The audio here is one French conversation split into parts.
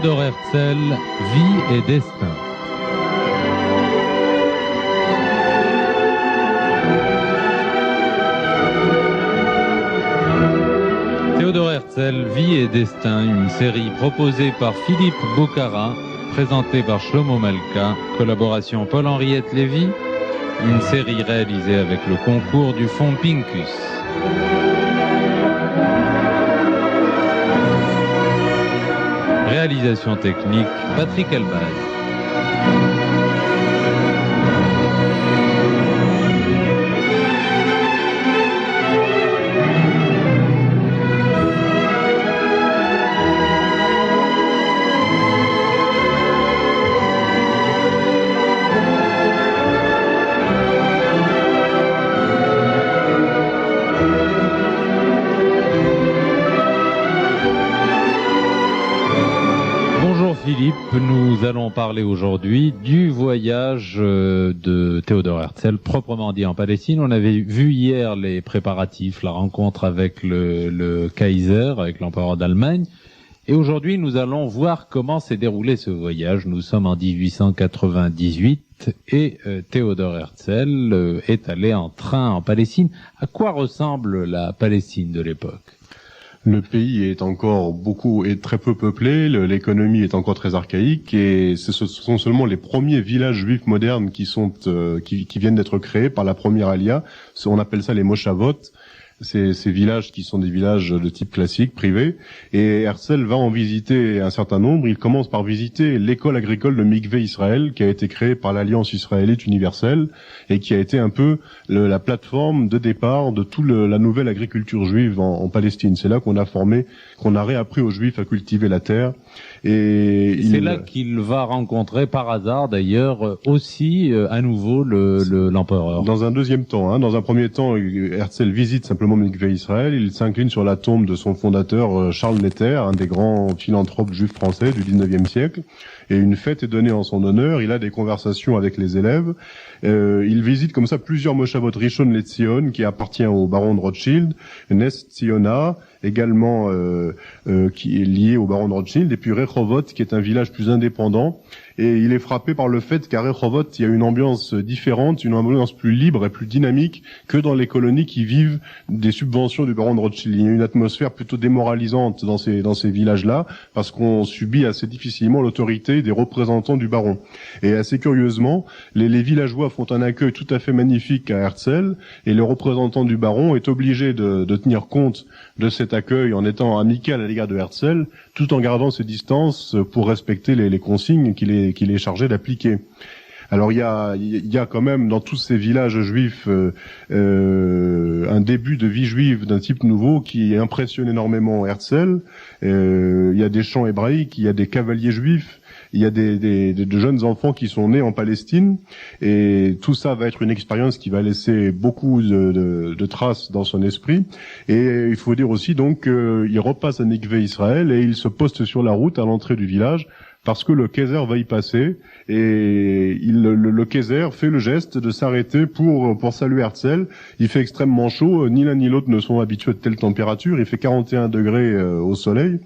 Théodore Herzl, Vie et destin. Théodore Herzl, Vie et destin, une série proposée par Philippe Bocara, présentée par Shlomo Malka, collaboration Paul-Henriette Lévy, une série réalisée avec le concours du Fonds Pincus. Réalisation technique, Patrick Elbaz. Philippe, nous allons parler aujourd'hui du voyage de Théodore Herzl, proprement dit en Palestine. On avait vu hier les préparatifs, la rencontre avec le Kaiser, avec l'empereur d'Allemagne. Et aujourd'hui, nous allons voir comment s'est déroulé ce voyage. Nous sommes en 1898 et Théodore Herzl est allé en train en Palestine. À quoi ressemble la Palestine de l'époque ? Le pays est très peu peuplé, l'économie est encore très archaïque et ce sont seulement les premiers villages juifs modernes qui viennent d'être créés par la première Aliyah. On appelle ça les Moshavot. Ces villages qui sont des villages de type classique, privés. Et Herzl va en visiter un certain nombre. Il commence par visiter l'école agricole de Mikvé Israël, qui a été créée par l'Alliance israélite universelle et qui a été un peu la plateforme de départ de toute la nouvelle agriculture juive en Palestine. C'est là qu'on a réappris aux Juifs à cultiver la terre. Et c'est là qu'il va rencontrer par hasard d'ailleurs aussi à nouveau l'empereur. Dans un deuxième temps, dans un premier temps, Herzl visite simplement Mikvé Israël. Il s'incline sur la tombe de son fondateur Charles Netter, un des grands philanthropes juifs français du 19e siècle. Et une fête est donnée en son honneur. Il a des conversations avec les élèves. Il visite comme ça plusieurs Moshavot, Rishon LeZion, qui appartient au baron de Rothschild, Nes Tziona, également qui est lié au baron de Rothschild, et puis Rehovot, qui est un village plus indépendant. Et il est frappé par le fait qu'à Rehovot, il y a une ambiance différente, une ambiance plus libre et plus dynamique que dans les colonies qui vivent des subventions du baron de Rothschild. Il y a une atmosphère plutôt démoralisante dans ces villages-là, parce qu'on subit assez difficilement l'autorité des représentants du baron. Et assez curieusement, les villageois font un accueil tout à fait magnifique à Herzl, et le représentant du baron est obligé de tenir compte de cet accueil en étant amical à l'égard de Herzl, tout en gardant ses distances pour respecter les consignes qu'il est chargé d'appliquer. Alors il y a quand même dans tous ces villages juifs un début de vie juive d'un type nouveau qui impressionne énormément Herzl. Il y a des chants hébraïques, il y a des cavaliers juifs, il y a de jeunes enfants qui sont nés en Palestine, et tout ça va être une expérience qui va laisser beaucoup de traces dans son esprit. Et il faut dire aussi donc qu'il repasse à Mikvé Israël et il se poste sur la route à l'entrée du village, parce que le Kaiser va y passer, et le Kaiser fait le geste de s'arrêter pour saluer Herzl. Il fait extrêmement chaud, ni l'un ni l'autre ne sont habitués de telle température, il fait 41 degrés au soleil,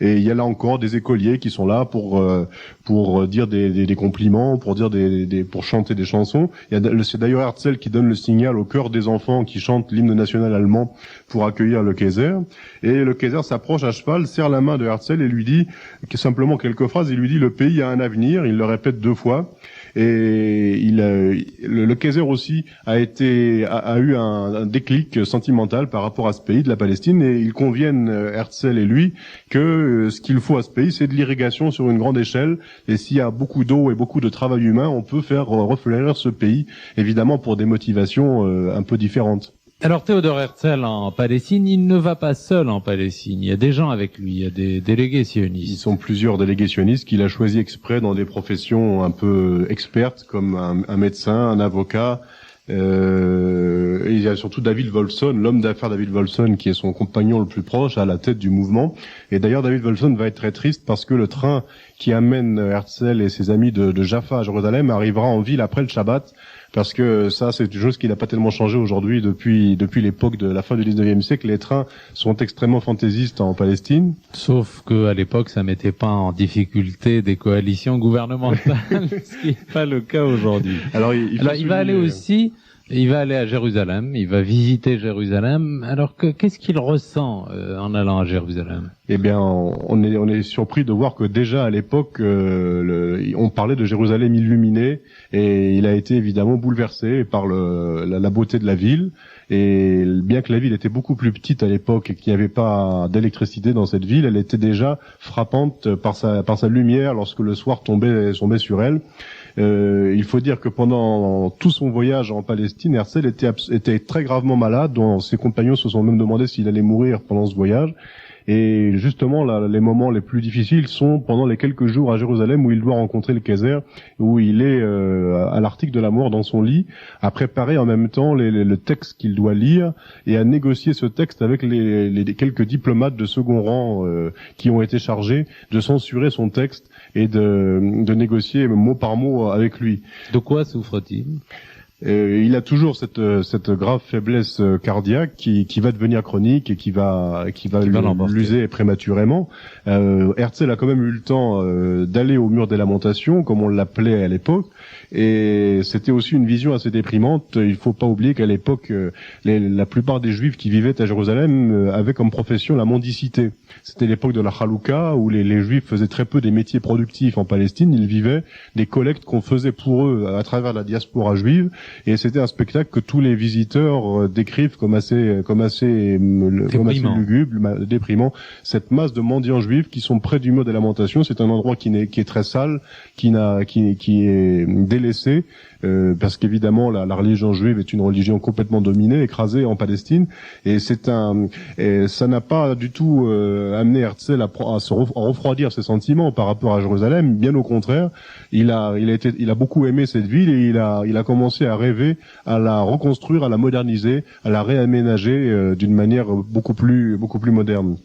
et il y a là encore des écoliers qui sont là pour dire des compliments, pour chanter des chansons. C'est d'ailleurs Herzl qui donne le signal au chœur des enfants qui chantent l'hymne national allemand pour accueillir le Kaiser. Et le Kaiser s'approche à cheval, serre la main de Herzl et lui dit simplement quelques phrases. Il lui dit: le pays a un avenir. Il le répète 2 fois. Et le Kaiser aussi a eu un déclic sentimental par rapport à ce pays de la Palestine, et ils conviennent, Herzl et lui, que ce qu'il faut à ce pays, c'est de l'irrigation sur une grande échelle, et s'il y a beaucoup d'eau et beaucoup de travail humain, on peut faire refleurir ce pays, évidemment pour des motivations un peu différentes. Alors Théodore Herzl en Palestine, il ne va pas seul en Palestine, il y a des gens avec lui, il y a des délégués sionistes. Ils sont plusieurs délégués sionistes qu'il a choisi exprès dans des professions un peu expertes, comme un médecin, un avocat. Et il y a surtout David Wolfson, l'homme d'affaires David Wolfson, qui est son compagnon le plus proche, à la tête du mouvement. Et d'ailleurs, David Wolfson va être très triste parce que le train qui amène Herzl et ses amis de Jaffa à Jérusalem arrivera en ville après le Shabbat, parce que ça, c'est une chose qui n'a pas tellement changé aujourd'hui depuis l'époque de la fin du 19e siècle. Les trains sont extrêmement fantaisistes en Palestine. Sauf que à l'époque, ça mettait pas en difficulté des coalitions gouvernementales, ce qui n'est pas le cas aujourd'hui. Alors, il va aller aussi. Il va aller à Jérusalem, il va visiter Jérusalem. Alors qu'est-ce qu'il ressent en allant à Jérusalem? Eh bien, on est surpris de voir que déjà à l'époque, on parlait de Jérusalem illuminée, et il a été évidemment bouleversé par la beauté de la ville. Et bien que la ville était beaucoup plus petite à l'époque et qu'il n'y avait pas d'électricité dans cette ville, elle était déjà frappante par sa lumière lorsque le soir tombait sur elle. Il faut dire que pendant tout son voyage en Palestine, Herzl était très gravement malade, dont ses compagnons se sont même demandé s'il allait mourir pendant ce voyage. Et justement, là, les moments les plus difficiles sont pendant les quelques jours à Jérusalem où il doit rencontrer le Kaiser, où il est à l'article de la mort dans son lit, à préparer en même temps le texte qu'il doit lire et à négocier ce texte avec les quelques diplomates de second rang qui ont été chargés de censurer son texte et de négocier mot par mot avec lui. De quoi souffre-t-il ? Il a toujours cette grave faiblesse cardiaque qui va devenir chronique et qui va l'user prématurément. Herzl a quand même eu le temps d'aller au mur des lamentations, comme on l'appelait à l'époque, et c'était aussi une vision assez déprimante. Il faut pas oublier qu'à l'époque, la plupart des Juifs qui vivaient à Jérusalem avaient comme profession la mendicité. C'était l'époque de la Chalouka, où les Juifs faisaient très peu des métiers productifs en Palestine. Ils vivaient des collectes qu'on faisait pour eux à travers la diaspora juive. Et c'était un spectacle que tous les visiteurs décrivent comme assez lugubre, déprimant. Cette masse de mendiants juifs qui sont près du mur des lamentations, c'est un endroit qui est très sale, qui est délaissé, parce qu'évidemment la religion juive est une religion complètement dominée, écrasée en Palestine, et ça n'a pas du tout amené Herzl à refroidir ses sentiments par rapport à Jérusalem. Bien au contraire, il a beaucoup aimé cette ville et il a commencé à rêver à la reconstruire, à la moderniser, à la réaménager d'une manière beaucoup plus moderne.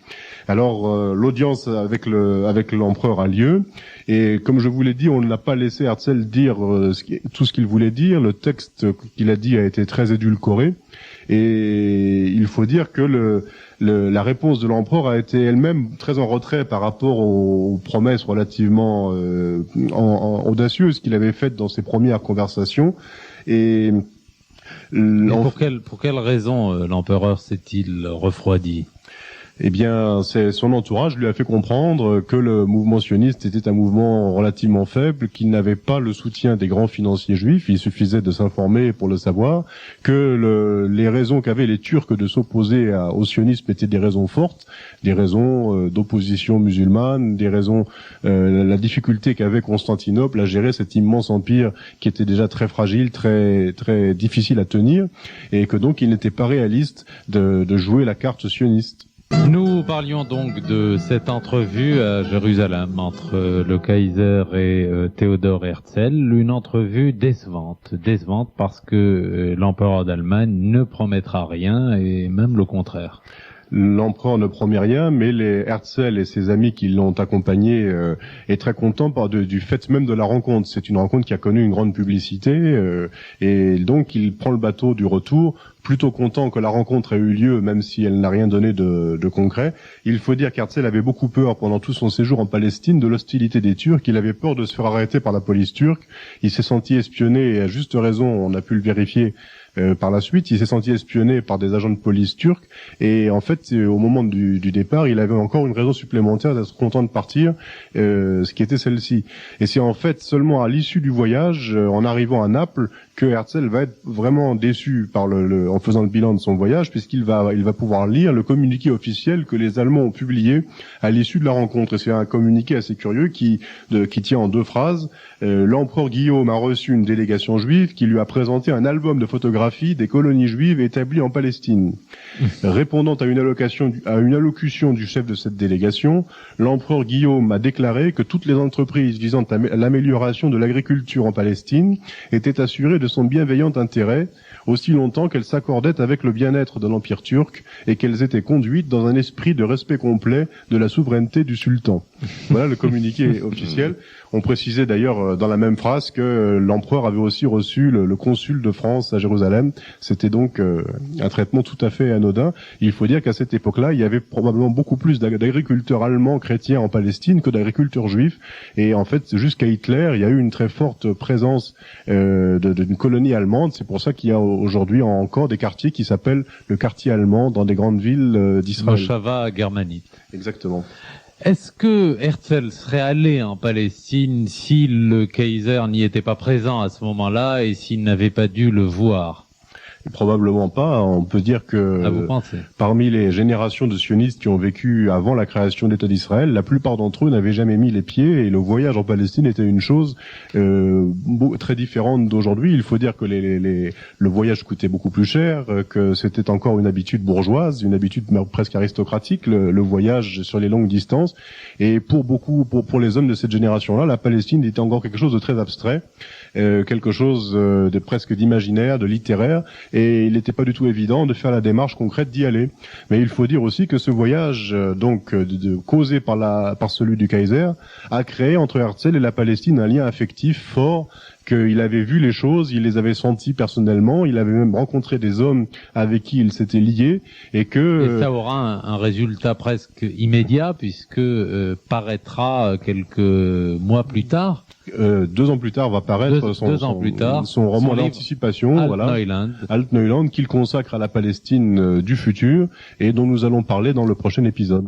Alors l'audience avec l'empereur a lieu, et comme je vous l'ai dit, on ne l'a pas laissé Herzl dire tout ce qu'il voulait dire. Le texte qu'il a dit a été très édulcoré, et il faut dire que la réponse de l'empereur a été elle-même très en retrait par rapport aux promesses relativement audacieuses qu'il avait faites dans ses premières conversations. Et pour quelle raison l'empereur s'est-il refroidi ? Eh bien, son entourage lui a fait comprendre que le mouvement sioniste était un mouvement relativement faible, qu'il n'avait pas le soutien des grands financiers juifs. Il suffisait de s'informer pour le savoir, que les raisons qu'avaient les Turcs de s'opposer au sionisme étaient des raisons fortes, des raisons d'opposition musulmane, des raisons la difficulté qu'avait Constantinople à gérer cet immense empire qui était déjà très fragile, très très difficile à tenir, et que donc il n'était pas réaliste de jouer la carte sioniste. Nous parlions donc de cette entrevue à Jérusalem entre le Kaiser et Theodor Herzl, une entrevue décevante parce que l'empereur d'Allemagne ne promettra rien et même le contraire. L'empereur ne promet rien, mais Herzl et ses amis qui l'ont accompagné est très content du fait même de la rencontre. C'est une rencontre qui a connu une grande publicité, et donc il prend le bateau du retour, plutôt content que la rencontre ait eu lieu, même si elle n'a rien donné de concret. Il faut dire qu'Herzl avait beaucoup peur pendant tout son séjour en Palestine de l'hostilité des Turcs. Il avait peur de se faire arrêter par la police turque. Il s'est senti espionné, et à juste raison, on a pu le vérifier. Par la suite, il s'est senti espionné par des agents de police turcs, et en fait, au moment du départ, il avait encore une raison supplémentaire d'être content de partir, ce qui était celle-ci. Et c'est en fait seulement à l'issue du voyage, en arrivant à Naples, que Herzl va être vraiment déçu en faisant le bilan de son voyage, puisqu'il va pouvoir lire le communiqué officiel que les Allemands ont publié à l'issue de la rencontre. Et c'est un communiqué assez curieux qui tient en 2 phrases. L'empereur Guillaume a reçu une délégation juive qui lui a présenté un album de photographies des colonies juives établies en Palestine. Répondant à une allocution du chef de cette délégation, l'empereur Guillaume a déclaré que toutes les entreprises visant à l'amélioration de l'agriculture en Palestine étaient assurées de son bienveillant intérêt, aussi longtemps qu'elles s'accordaient avec le bien-être de l'Empire turc et qu'elles étaient conduites dans un esprit de respect complet de la souveraineté du sultan. Voilà le communiqué officiel. On précisait d'ailleurs dans la même phrase que l'empereur avait aussi reçu le consul de France à Jérusalem. C'était donc un traitement tout à fait anodin. Il faut dire qu'à cette époque-là, il y avait probablement beaucoup plus d'agriculteurs allemands chrétiens en Palestine que d'agriculteurs juifs. Et en fait, jusqu'à Hitler, il y a eu une très forte présence d'une colonie allemande. C'est pour ça qu'il y a aujourd'hui encore des quartiers qui s'appellent le quartier allemand dans des grandes villes d'Israël. Moshava germanite. Exactement. Est-ce que Herzl serait allé en Palestine si le Kaiser n'y était pas présent à ce moment-là et s'il n'avait pas dû le voir? Probablement pas. On peut dire que vous pensez parmi les générations de sionistes qui ont vécu avant la création de l'État d'Israël, la plupart d'entre eux n'avaient jamais mis les pieds et le voyage en Palestine était une chose très différente d'aujourd'hui. Il faut dire que le voyage coûtait beaucoup plus cher, que c'était encore une habitude bourgeoise, une habitude presque aristocratique, le voyage sur les longues distances. Et pour les hommes de cette génération-là, la Palestine était encore quelque chose de très abstrait, quelque chose de presque d'imaginaire, de littéraire. Et il n'était pas du tout évident de faire la démarche concrète d'y aller. Mais il faut dire aussi que ce voyage, causé par celui du Kaiser, a créé entre Herzl et la Palestine un lien affectif fort, qu'il avait vu les choses, il les avait senties personnellement, il avait même rencontré des hommes avec qui il s'était lié, et ça aura un résultat presque immédiat, puisque paraîtra quelques mois plus tard. 2 ans plus tard va paraître son roman d'anticipation, Alt-Neuland, qu'il consacre à la Palestine du futur et dont nous allons parler dans le prochain épisode.